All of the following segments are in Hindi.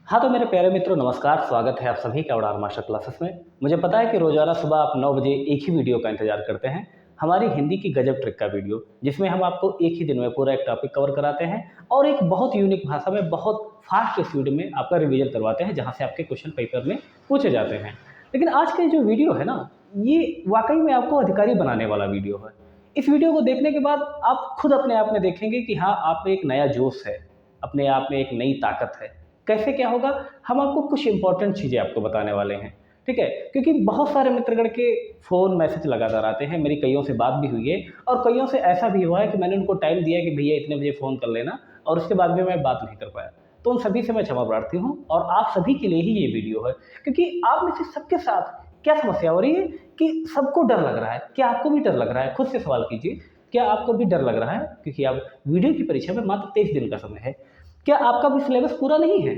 हाँ, तो मेरे प्यारे मित्रों नमस्कार, स्वागत है आप सभी का उड़ान मास्टर क्लासेस में। मुझे पता है कि रोज़ाना सुबह आप 9 बजे एक ही वीडियो का इंतज़ार करते हैं, हमारी हिंदी की गज़ब ट्रिक का वीडियो, जिसमें हम आपको एक ही दिन में पूरा एक टॉपिक कवर कराते हैं और एक बहुत यूनिक भाषा में, बहुत फास्ट स्पीड में आपका रिवीजन करवाते हैं, जहाँ से आपके क्वेश्चन पेपर में पूछे जाते हैं। लेकिन आज का जो वीडियो है ना, ये वाक़ई में आपको अधिकारी बनाने वाला वीडियो है। इस वीडियो को देखने के बाद आप खुद अपने आप में देखेंगे कि हाँ, आप में एक नया जोश है, अपने आप में एक नई ताकत है। कैसे क्या होगा? हम आपको कुछ इम्पोर्टेंट चीज़ें आपको बताने वाले हैं, ठीक है? क्योंकि बहुत सारे मित्रगण के फ़ोन मैसेज लगातार आते हैं, मेरी कइयों से बात भी हुई है और कइयों से ऐसा भी हुआ है कि मैंने उनको टाइम दिया कि भैया इतने बजे फ़ोन कर लेना और उसके बाद भी मैं बात नहीं कर पाया। तो उन सभी से मैं क्षमा प्रार्थी हूँ और आप सभी के लिए ही ये वीडियो है, क्योंकि आप में से सबके साथ क्या समस्या हो रही है कि सबको डर लग रहा है। क्या आपको भी डर लग रहा है? खुद से सवाल कीजिए, क्या आपको भी डर लग रहा है? क्योंकि अब वीडियो की परीक्षा में मात्र 23 दिन का समय है। क्या आपका भी सिलेबस पूरा नहीं है?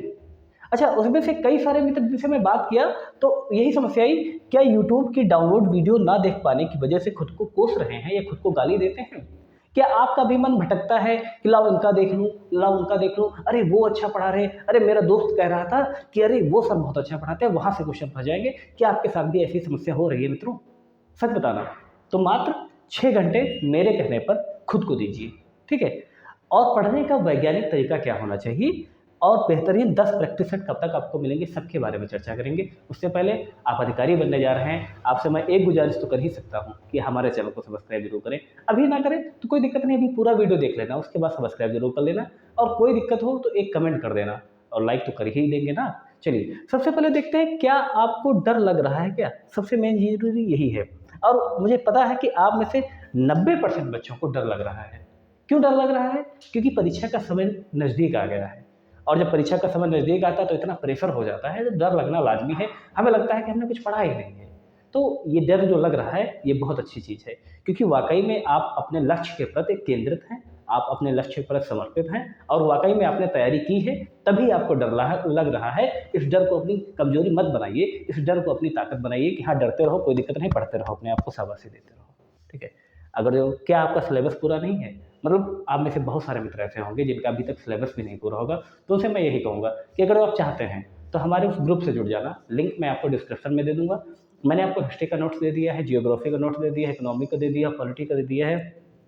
अच्छा, उसमें से कई सारे मित्र जिनसे मैं बात किया, तो यही समस्या आई, क्या यूट्यूब की डाउनलोड वीडियो ना देख पाने की वजह से खुद को कोस रहे हैं या खुद को गाली देते हैं? क्या आपका भी मन भटकता है कि लाओ इनका देख लूँ, लाओ उनका देख लूँ, अरे वो अच्छा पढ़ा रहे, अरे मेरा दोस्त कह रहा था कि अरे वो सर बहुत अच्छा पढ़ाते हैं, वहाँ से क्वेश्चन फँस जाएँगे। क्या आपके साथ भी ऐसी समस्या हो रही है मित्रों? सच बताना। तो मात्र 6 घंटे मेरे कहने पर खुद को दीजिए, ठीक है? और पढ़ने का वैज्ञानिक तरीका क्या होना चाहिए और बेहतरीन 10 प्रैक्टिस सेट कब तक आपको मिलेंगे, सबके बारे में चर्चा करेंगे। उससे पहले आप अधिकारी बनने जा रहे हैं, आपसे मैं एक गुज़ारिश तो कर ही सकता हूँ कि हमारे चैनल को सब्सक्राइब ज़रूर करें। अभी ना करें तो कोई दिक्कत नहीं, अभी पूरा वीडियो देख लेना, उसके बाद सब्सक्राइब ज़रूर कर लेना और कोई दिक्कत हो तो एक कमेंट कर देना और लाइक तो कर ही देंगे ना। चलिए, सबसे पहले देखते हैं, क्या आपको डर लग रहा है क्या? सबसे मेन ज़रूरी यही है और मुझे पता है कि आप में से 90% बच्चों को डर लग रहा है। क्यों डर लग रहा है? क्योंकि परीक्षा का समय नज़दीक आ गया है और जब परीक्षा का समय नज़दीक आता है तो इतना प्रेशर हो जाता है, तो डर लगना लाज़मी है। हमें लगता है कि हमने कुछ पढ़ा ही नहीं है। तो ये डर जो लग रहा है, ये बहुत अच्छी चीज़ है, क्योंकि वाक़ई में आप अपने लक्ष्य के प्रति केंद्रित हैं, आप अपने लक्ष्य पर समर्पित हैं और वाक़ई में आपने तैयारी की है, तभी आपको डर लग रहा है। इस डर को अपनी कमज़ोरी मत बनाइए, इस डर को अपनी ताकत बनाइए कि हाँ, डरते रहो, कोई दिक्कत नहीं, पढ़ते रहो, अपने आप को शाबाशी देते रहो, ठीक है? अगर जो क्या आपका सिलेबस पूरा नहीं है, मतलब आप में से बहुत सारे मित्र ऐसे होंगे जिनका अभी तक सिलेबस भी नहीं पूरा होगा, तो उनसे मैं यही कहूँगा कि अगर आप चाहते हैं, तो हमारे उस ग्रुप से जुड़ जाना। लिंक मैं आपको डिस्क्रिप्शन में दे दूँगा। मैंने आपको हिस्ट्री का नोट्स दे दिया है, जियोग्राफी का नोट्स दे दिया है, इकोनॉमिक का दे दिया, पॉलिटी का दे दिया है,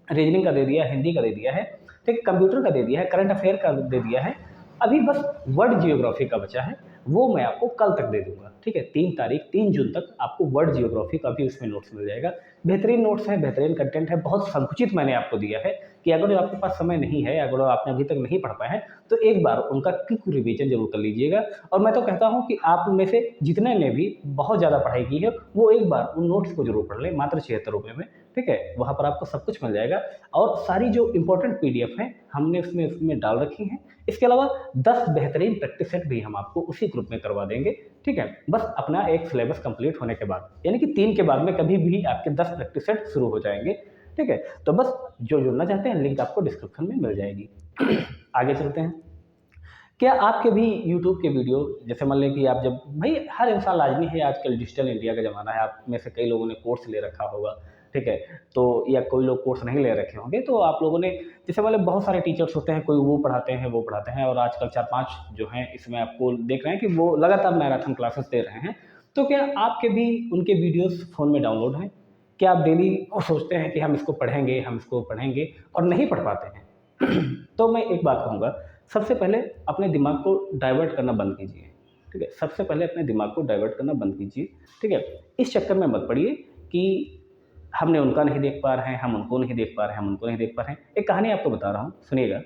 रीजनिंग का दे दिया है, हिंदी का दे दिया है, ठीक है, कंप्यूटर का दे दिया है, करंट अफेयर का दे दिया है। अभी बस वर्ल्ड जियोग्राफी का बचा है, वो मैं आपको कल तक दे दूँगा, ठीक है? 3 जून तक आपको वर्ल्ड जियोग्राफी का भी उसमें नोट्स मिल जाएगा। बेहतरीन नोट्स हैं, बेहतरीन कंटेंट है, बहुत संकुचित मैंने आपको दिया है कि अगर आपके पास समय नहीं है, अगर आपने अभी तक नहीं पढ़ पाए हैं, तो एक बार उनका क्विक रिवीजन ज़रूर कर लीजिएगा। और मैं तो कहता हूँ कि आप में से जितने ने भी बहुत ज़्यादा पढ़ाई की है, वो एक बार उन नोट्स को ज़रूर पढ़ लें, मात्र 76 रुपए में, ठीक है? वहाँ पर आपको सब कुछ मिल जाएगा और सारी जो इम्पोर्टेंट पीडीएफ हैं, हमने उसमें डाल रखी हैं। इसके अलावा 10 बेहतरीन प्रैक्टिस सेट भी हम आपको उसी ग्रुप में करवा देंगे, ठीक है? बस अपना एक सिलेबस कंप्लीट होने के बाद, यानी कि 3 के बाद में कभी भी आपके 10 प्रैक्टिस सेट शुरू हो जाएँगे, ठीक है? तो बस जो जुड़ना चाहते हैं, लिंक आपको डिस्क्रिप्शन में मिल जाएगी। आगे चलते हैं। क्या आपके भी यूट्यूब के वीडियो, जैसे मान लें कि आप जब भाई हर इंसान लाज़मी है, आजकल डिजिटल इंडिया का ज़माना है, आप में से कई लोगों ने कोर्स ले रखा होगा, ठीक है? तो या कोई लोग कोर्स नहीं ले रखे होंगे, तो आप लोगों ने, जैसे मतलब बहुत सारे टीचर्स होते हैं, कोई वो पढ़ाते हैं, वो पढ़ाते हैं और आजकल 4-5 जो हैं इसमें आपको देख रहे हैं कि वो लगातार मैराथन क्लासेस दे रहे हैं। तो क्या आपके भी उनके वीडियोज़ फ़ोन में डाउनलोड हैं? क्या आप डेली वो सोचते हैं कि हम इसको पढ़ेंगे, हम इसको पढ़ेंगे और नहीं पढ़ पाते हैं? तो मैं एक बात कहूँगा, सबसे पहले अपने दिमाग को डाइवर्ट करना बंद कीजिए, ठीक है? सबसे पहले अपने दिमाग को डाइवर्ट करना बंद कीजिए, ठीक है? इस चक्कर में मत पड़िए कि हमने उनका नहीं देख पा रहे हैं, हम उनको नहीं देख पा रहे हैं, हम उनको नहीं देख पा रहे हैं। एक कहानी आपको बता रहा हूँ, सुनिएगा।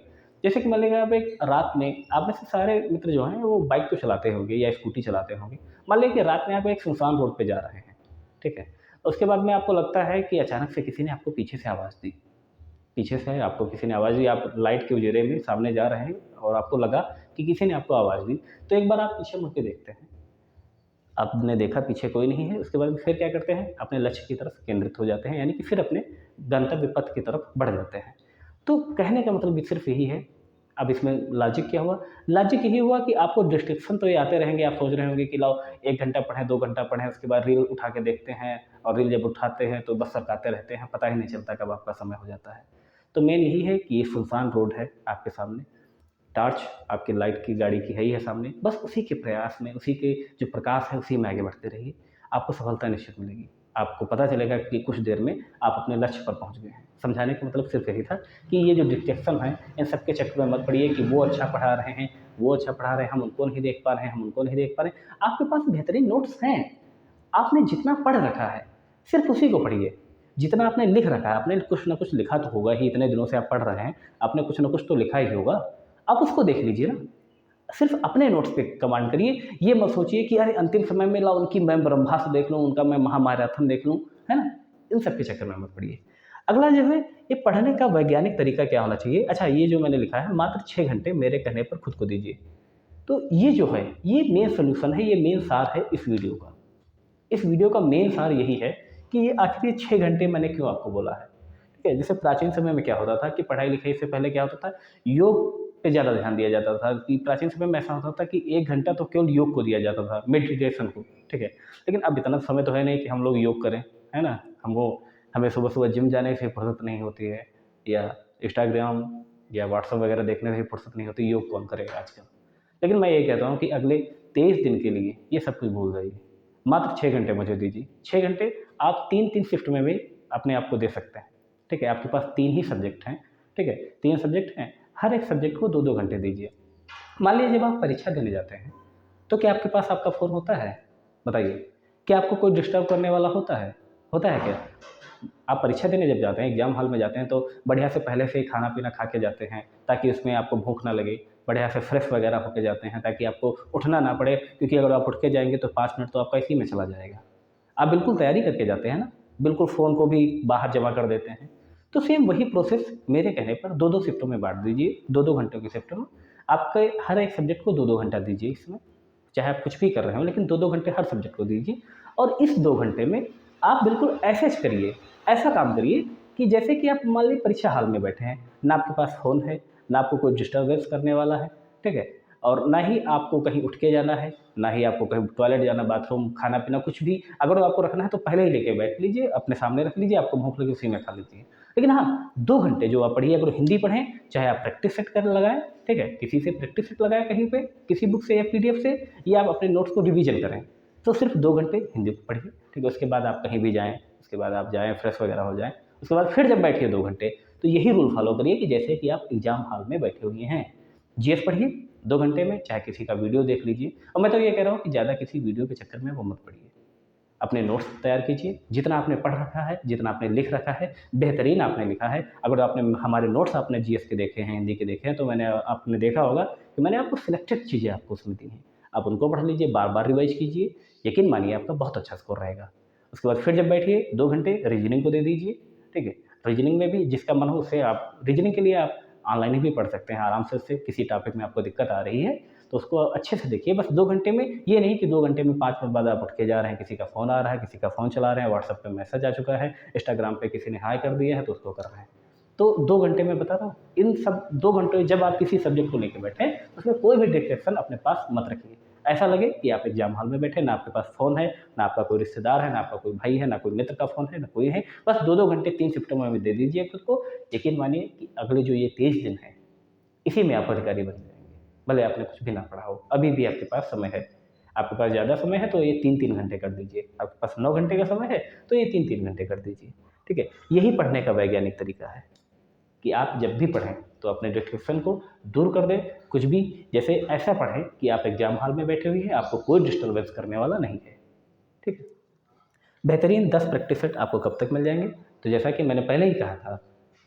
जैसे कि मान लीजिए आप एक रात में, आप में से सारे मित्र जो हैं वो बाइक तो चलाते होंगे या स्कूटी चलाते होंगे। मान लीजिए कि रात में आप एक सुनसान रोड पे जा रहे हैं, ठीक है? उसके बाद में आपको लगता है कि अचानक से किसी ने आपको पीछे से आवाज़ दी। पीछे से आपको किसी ने आवाज़ दी, आप लाइट के उजेरे में सामने जा रहे हैं और आपको लगा कि किसी ने आपको आवाज़ दी, तो एक बार आप पीछे मुड़ के देखते हैं। आपने देखा पीछे कोई नहीं है, उसके बाद फिर क्या करते हैं, अपने लक्ष्य की तरफ केंद्रित हो जाते हैं, यानी कि फिर अपने गंतव्य पथ की तरफ बढ़ जाते हैं। तो कहने का मतलब भी सिर्फ़ यही है। अब इसमें लॉजिक क्या हुआ? लॉजिक यही हुआ कि आपको डिस्ट्रैक्शन तो ये आते रहेंगे, आप सोच रहे होंगे कि लाओ 1 घंटा पढ़ें, 2 घंटा पढ़ें, उसके बाद रील उठा के देखते हैं और रील जब उठाते हैं तो बस सरकाते रहते हैं, पता ही नहीं चलता कब आपका समय हो जाता है। तो मेन यही है कि ये सुनसान रोड है आपके सामने, टॉर्च आपकी लाइट की गाड़ी की है ही है सामने, बस उसी के प्रयास में, उसी के जो प्रकाश है उसी में आगे बढ़ते रहिए, आपको सफलता निश्चित मिलेगी। आपको पता चलेगा कि कुछ देर में आप अपने लक्ष्य पर पहुँच गए हैं। समझाने का मतलब सिर्फ़ यही था कि ये जो डिस्ट्रैक्शन है, इन सब के चक्कर में मत पड़िए कि वो अच्छा पढ़ा रहे हैं, वो अच्छा पढ़ा रहे हैं, हम उनको नहीं देख पा रहे हैं, हम उनको नहीं देख पा रहे हैं। आपके पास बेहतरीन नोट्स हैं, आपने जितना पढ़ रखा है, सिर्फ़ उसी को पढ़िए। जितना आपने लिख रखा है, आपने कुछ न कुछ लिखा तो होगा ही, इतने दिनों से आप पढ़ रहे हैं, आपने कुछ न कुछ तो लिखा ही होगा। आप उसको देख लीजिए ना, सिर्फ़ अपने नोट्स पे कमांड करिए। ये मत सोचिए कि अरे अंतिम समय में लाओ उनकी मैं ब्रह्मास्त्र देख लूँ, उनका मैं महामैराथन देख लूँ, है ना? इन सब के चक्कर में मत पड़िए। अगला जो है, ये पढ़ने का वैज्ञानिक तरीका क्या होना चाहिए? अच्छा, ये जो मैंने लिखा है, मात्र 6 घंटे मेरे कहने पर खुद को दीजिए। तो ये जो है, ये मेन सॉल्यूशन है, ये मेन सार है इस वीडियो का। इस वीडियो का मेन सार यही है कि ये आखिर ये 6 घंटे मैंने क्यों आपको बोला है, ठीक है? जैसे प्राचीन समय में क्या होता था कि पढ़ाई-लिखाई से पहले क्या होता था, योग पे ज़्यादा ध्यान दिया जाता था कि प्राचीन समय में ऐसा होता था कि 1 घंटा तो केवल योग को दिया जाता था, मेडिटेशन को, ठीक है? लेकिन अब इतना समय तो है नहीं कि हम लोग योग करें, है ना? हमें सुबह-सुबह जिम जाने से फुर्सत नहीं होती है, या इंस्टाग्राम या व्हाट्सएप वगैरह देखने से फुर्सत नहीं होती, योग कौन करेगा आजकल? लेकिन मैं ये कहता हूँ कि अगले 23 दिन के लिए ये सब कुछ भूल जाइए। मात्र 6 घंटे मुझे दीजिए। 6 घंटे आप 3-3 शिफ्ट में भी अपने आप को दे सकते हैं, ठीक है? आपके पास 3 ही सब्जेक्ट हैं, ठीक है? 3 सब्जेक्ट हैं, हर एक सब्जेक्ट को 2-2 घंटे दीजिए। मान लीजिए जब आप परीक्षा देने जाते हैं, तो क्या आपके पास आपका फ़ोन होता है? बताइए। क्या आपको कोई डिस्टर्ब करने वाला होता है? होता है क्या? आप परीक्षा देने जब जाते हैं, एग्ज़ाम हॉल में जाते हैं, तो बढ़िया से पहले से ही खाना-पीना खा के जाते हैं, ताकि उसमें आपको भूख ना लगे। बढ़िया से फ्रेश वगैरह होके जाते हैं, ताकि आपको उठना ना पड़े, क्योंकि अगर आप उठ के जाएँगे तो 5 मिनट तो आपका इसी में चला जाएगा। आप बिल्कुल तैयारी करके जाते हैं ना, बिल्कुल फ़ोन को भी बाहर जमा कर देते हैं। तो सेम वही प्रोसेस मेरे कहने पर 2-2 शिफ्टों में बाँट दीजिए, 2-2 घंटों की शिफ्ट में। आपके हर एक सब्जेक्ट को 2-2 घंटा दीजिए इसमें, चाहे आप कुछ भी कर रहे हो, लेकिन 2-2 घंटे हर सब्जेक्ट को दीजिए। और इस 2 घंटे में आप बिल्कुल ऐसे करिए, ऐसा काम करिए कि जैसे कि आप मान लीजिए परीक्षा हॉल में बैठे हैं, ना आपके पास फ़ोन है, ना आपको कोई डिस्टर्बेंस करने वाला है, ठीक है? और ना ही आपको कहीं उठ के जाना है, ना ही आपको कहीं टॉयलेट जाना, बाथरूम, खाना-पीना कुछ भी अगर आपको रखना है तो पहले ही लेके बैठ लीजिए, अपने सामने रख लीजिए, आपको भूख लगी उसी में खा लीजिए। लेकिन हाँ, 2 घंटे जो आप पढ़िए, अगर हिंदी पढ़ें, चाहे आप प्रैक्टिस सेट कर लगाएँ, ठीक है? किसी से प्रैक्टिस सेट लगाएँ कहीं पे, किसी बुक से या पीडीएफ से, या आप अपने नोट्स को रिवीजन करें। तो सिर्फ़ 2 घंटे हिंदी पढ़िए, ठीक है? उसके बाद आप कहीं भी जाएँ, उसके बाद आप जाएँ, फ्रेश वगैरह हो जाएँ, उसके बाद फिर जब बैठिए 2 घंटे, तो यही रूल फ़ॉलो करिए कि जैसे कि आप एग्ज़ाम हॉल में बैठे हुए हैं। जीएस पढ़िए 2 घंटे में, चाहे किसी का वीडियो देख लीजिए। और मैं तो ये कह रहा हूँ कि ज़्यादा किसी वीडियो के चक्कर में वो मत पड़िए। अपने नोट्स तैयार कीजिए, जितना आपने पढ़ रखा है, जितना आपने लिख रखा है, बेहतरीन आपने लिखा है। अगर आपने हमारे नोट्स आपने जीएस के देखे हैं, हिंदी के देखे हैं, तो आपने देखा होगा कि मैंने आपको सिलेक्टेड चीज़ें आपको उसमें दी हैं। आप उनको पढ़ लीजिए, बार-बार रिवाइज़ कीजिए, यकीन मानिए आपका बहुत अच्छा स्कोर रहेगा। उसके बाद फिर जब बैठिए 2 घंटे रीज़निंग को दे दीजिए, ठीक है? रीज़निंग में भी जिसका मन हो उससे आप रीज़निंग के लिए आप ऑनलाइन भी पढ़ सकते हैं आराम से उससे, किसी टॉपिक में आपको दिक्कत आ रही है, तो उसको अच्छे से देखिए। बस 2 घंटे में, ये नहीं कि 2 घंटे में 5 मिनट बाद आप उठ के जा रहे हैं, किसी का फ़ोन आ रहा है, किसी का फ़ोन चला रहे हैं, व्हाट्सएप पे मैसेज आ चुका है, इंस्टाग्राम पे किसी ने हाय कर दिया है तो उसको कर रहे हैं। तो 2 घंटे में बता रहा हूँ, इन सब 2 घंटे जब आप किसी सब्जेक्ट को लेके बैठें, उसमें कोई भी डिस्ट्रैक्शन अपने पास मत रखिए। ऐसा लगे कि आप एग्ज़ाम हॉल में बैठे, ना आपके पास फ़ोन है, ना आपका कोई रिश्तेदार है, ना आपका कोई भाई है, ना कोई मित्र का फ़ोन है, ना कोई है। बस 2-2 घंटे 3 शिफ्टों में दे दीजिए खुद को। यकीन मानिए कि अगले जो ये 23 दिन हैं, इसी में आप अधिकारी बन जाएँगे। भले आपने कुछ भी ना पढ़ा हो, अभी भी आपके पास समय है। आपके पास ज़्यादा समय है तो ये 3-3 घंटे कर दीजिए। आपके पास 9 घंटे का समय है तो ये 3-3 घंटे कर दीजिए। ठीक है? यही पढ़ने का वैज्ञानिक तरीका है कि आप जब भी पढ़ें तो अपने डिस्ट्रैक्शन को दूर कर दें। कुछ भी जैसे ऐसा पढ़ें कि आप एग्ज़ाम हॉल में बैठे हुए हैं, आपको कोई डिस्टर्बेंस करने वाला नहीं है। ठीक है? बेहतरीन 10 प्रैक्टिस सेट आपको कब तक मिल जाएँगे? तो जैसा कि मैंने पहले ही कहा था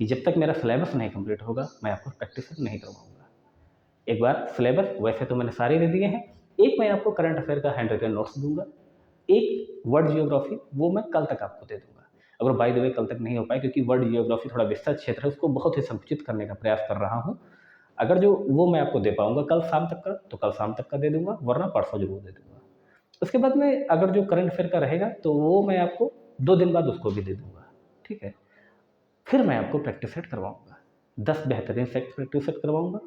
कि जब तक मेरा सिलेबस नहीं कंप्लीट होगा, मैं आपको प्रैक्टिस सेट नहीं करवाऊँगा। एक बार सिलेबस वैसे तो मैंने सारे दे दिए हैं, एक मैं आपको करंट अफ़ेयर का हैंड रिटन नोट्स दूँगा, एक वर्ल्ड जियोग्राफ़ी वो मैं कल तक आपको दे दूँगा। अगर बाय द वे कल तक नहीं हो पाए, क्योंकि वर्ल्ड जियोग्राफ़ी थोड़ा विस्तृत क्षेत्र है, उसको बहुत ही संकुचित करने का प्रयास कर रहा हूँ। अगर जो वो मैं आपको दे पाऊँगा कल शाम तक का, तो कल शाम तक का दे दूँगा, वरना परसों ज़रूर दे दूँगा। उसके बाद में अगर जो करंट अफ़ेयर का रहेगा, तो वो मैं आपको 2 दिन बाद उसको भी दे दूँगा, ठीक है? फिर मैं आपको प्रैक्टिस सेट करवाऊँगा, 10 बेहतरीन सेट प्रैक्टिस सेट करवाऊँगा।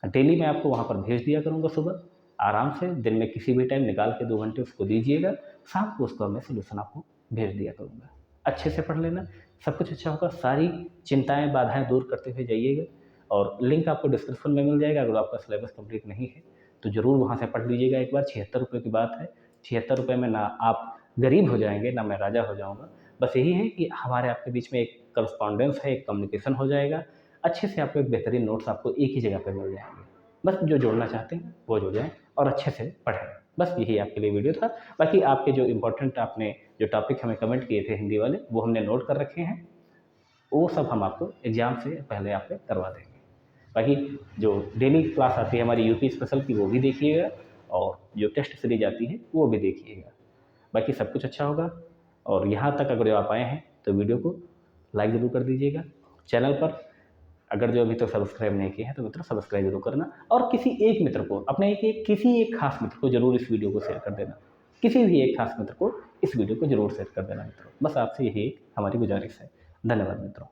डेली मैं आपको वहाँ पर भेज दिया करूँगा सुबह, आराम से दिन में किसी भी टाइम निकाल के 2 घंटे उसको दीजिएगा, शाम को उसका मैं सॉल्यूशन आपको भेज दिया करूँगा। अच्छे से पढ़ लेना, सब कुछ अच्छा होगा, सारी चिंताएँ, बाधाएँ दूर करते हुए जाइएगा। और लिंक आपको डिस्क्रिप्शन में मिल जाएगा। अगर आपका सिलेबस कंप्लीट नहीं है तो ज़रूर वहाँ से पढ़ लीजिएगा एक बार। 76 रुपये की बात है। 76 रुपये में ना आप गरीब हो जाएंगे ना मैं राजा हो जाऊँगा। बस यही है कि हमारे आपके बीच में एक करस्पॉन्डेंस है, एक कम्युनिकेशन हो जाएगा। अच्छे से आपको एक बेहतरीन नोट्स आपको एक ही जगह पे मिल जाएंगे। बस जो जोड़ना चाहते हैं वो जुड़ जाएँ और अच्छे से पढ़ें। बस यही आपके लिए वीडियो था। बाकी आपके जो इम्पोर्टेंट आपने जो टॉपिक हमें कमेंट किए थे हिंदी वाले, वो हमने नोट कर रखे हैं। वो सब हम आपको एग्ज़ाम से पहले आपके करवा देंगे। बाकी जो डेली क्लास आती है हमारी यूपी स्पेशल की, वो भी देखिएगा और जो टेस्ट सीरीज आती है वो भी देखिएगा। बाकी सब कुछ अच्छा होगा। और यहाँ तक अगर आप आए हैं तो वीडियो को लाइक ज़रूर कर दीजिएगा। चैनल पर अगर जो अभी तक सब्सक्राइब नहीं किए हैं तो मित्रों सब्सक्राइब जरूर करना, और किसी एक मित्र को, अपने किसी एक खास मित्र को जरूर इस वीडियो को शेयर कर देना। किसी भी एक खास मित्र को इस वीडियो को जरूर शेयर कर देना मित्रों। बस आपसे यही हमारी गुजारिश है। धन्यवाद मित्रों।